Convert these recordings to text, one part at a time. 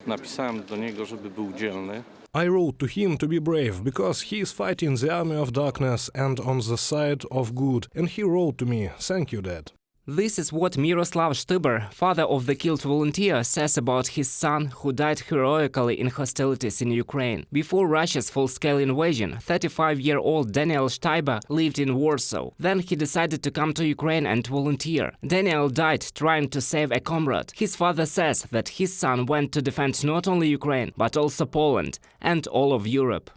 Napisałem do niego, żeby był dzielny. I wrote to him to be brave, because he is fighting the army of darkness and on the side of good, and he wrote to me, "Thank you, Dad." This is what Miroslav Stuber, father of the killed volunteer, says about his son, who died heroically in hostilities in Ukraine. Before Russia's full-scale invasion, 35-year-old Daniel Steiber lived in Warsaw. Then he decided to come to Ukraine and volunteer. Daniel died trying to save a comrade. His father says that his son went to defend not only Ukraine, but also Poland and all of Europe.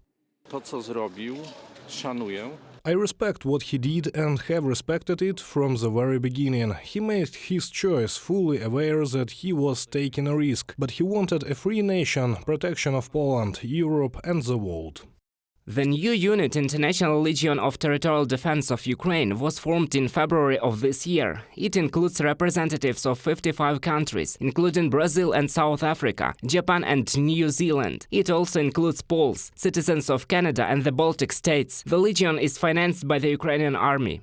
To, co zrobił, szanuję. I respect what he did and have respected it from the very beginning. He made his choice fully aware that he was taking a risk, but he wanted a free nation, protection of Poland, Europe and the world. The new unit, International Legion of Territorial Defense of Ukraine, was formed in February of this year. It includes representatives of 55 countries, including Brazil and South Africa, Japan and New Zealand. It also includes Poles, citizens of Canada and the Baltic states. The Legion is financed by the Ukrainian army.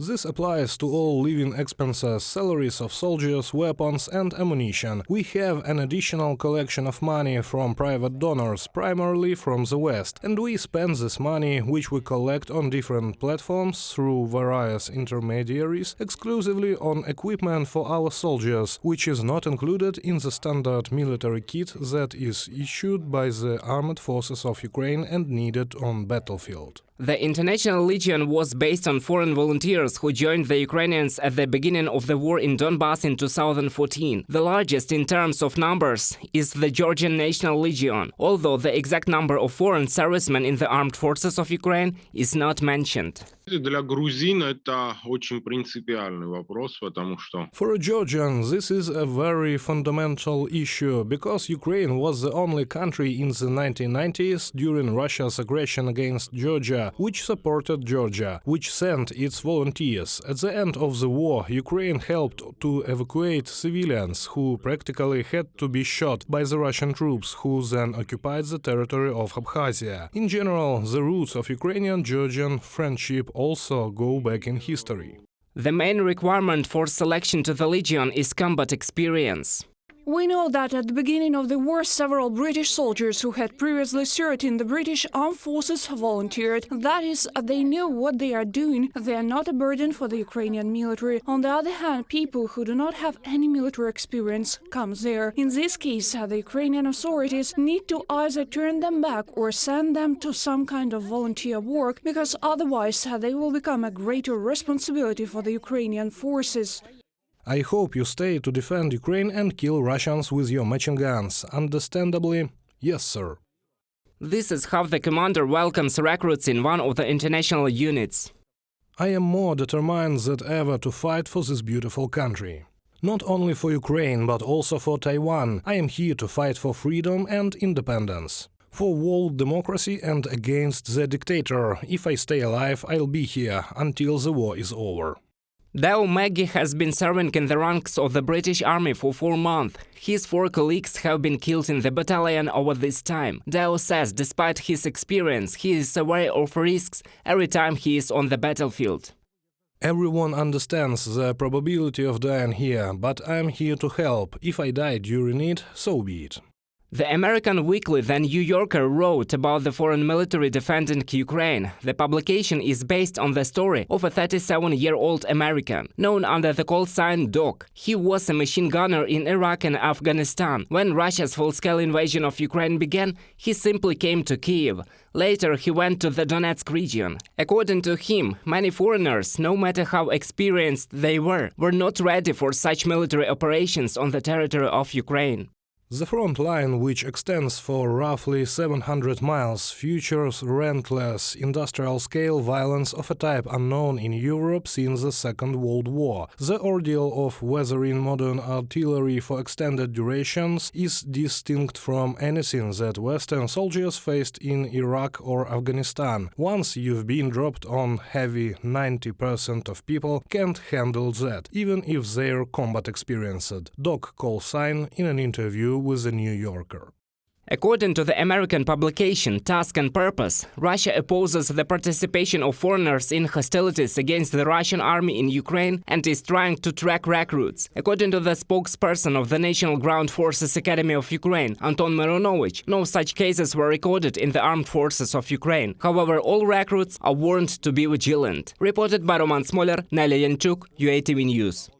This applies to all living expenses, salaries of soldiers, weapons and ammunition. We have an additional collection of money from private donors, primarily from the West, and we spend this money, which we collect on different platforms through various intermediaries, exclusively on equipment for our soldiers, which is not included in the standard military kit that is issued by the armed forces of Ukraine and needed on battlefield. The International Legion was based on foreign volunteers who joined the Ukrainians at the beginning of the war in Donbass in 2014. The largest in terms of numbers is the Georgian National Legion, although the exact number of foreign servicemen in the armed forces of Ukraine is not mentioned. Для грузин это очень принципиальный вопрос, потому что For a Georgian, this is a very fundamental issue, because Ukraine was the only country in the 1990s during Russia's aggression against Georgia which supported Georgia, which sent its volunteers. At the end of the war, Ukraine helped to evacuate civilians who practically had to be shot by the Russian troops, who then occupied the territory of Abkhazia. In general, the roots of Ukrainian-Georgian friendship also go back in history. The main requirement for selection to the Legion is combat experience. We know that at the beginning of the war, several British soldiers who had previously served in the British Armed Forces volunteered. That is, they knew what they are doing. They are not a burden for the Ukrainian military. On the other hand, people who do not have any military experience come there. In this case, the Ukrainian authorities need to either turn them back or send them to some kind of volunteer work, because otherwise they will become a greater responsibility for the Ukrainian forces. I hope you stay to defend Ukraine and kill Russians with your machine guns. Understandably, yes, sir. This is how the commander welcomes recruits in one of the international units. I am more determined than ever to fight for this beautiful country. Not only for Ukraine, but also for Taiwan. I am here to fight for freedom and independence. For world democracy and against the dictator. If I stay alive, I'll be here until the war is over. Dao Maggie has been serving in the ranks of the British Army for 4 months. His 4 colleagues have been killed in the battalion over this time. Dao says despite his experience, he is aware of risks every time he is on the battlefield. Everyone understands the probability of dying here, but I'm here to help. If I die during it, so be it. The American weekly The New Yorker wrote about the foreign military defending Ukraine. The publication is based on the story of a 37-year-old American, known under the call sign Doc. He was a machine gunner in Iraq and Afghanistan. When Russia's full-scale invasion of Ukraine began, he simply came to Kyiv. Later, he went to the Donetsk region. According to him, many foreigners, no matter how experienced they were not ready for such military operations on the territory of Ukraine. The front line, which extends for roughly 700 miles, features relentless industrial-scale violence of a type unknown in Europe since the Second World War. The ordeal of weathering modern artillery for extended durations is distinct from anything that Western soldiers faced in Iraq or Afghanistan. Once you've been dropped on heavy, 90% of people can't handle that, even if they're combat experienced. Doc call sign in an interview with The New Yorker. According to the American publication Task and Purpose, Russia opposes the participation of foreigners in hostilities against the Russian army in Ukraine and is trying to track recruits. According to the spokesperson of the National Ground Forces Academy of Ukraine, Anton Mironovich, no such cases were recorded in the armed forces of Ukraine. However, all recruits are warned to be vigilant. Reported by Roman Smoler, Nelia Yanchuk, UATV News.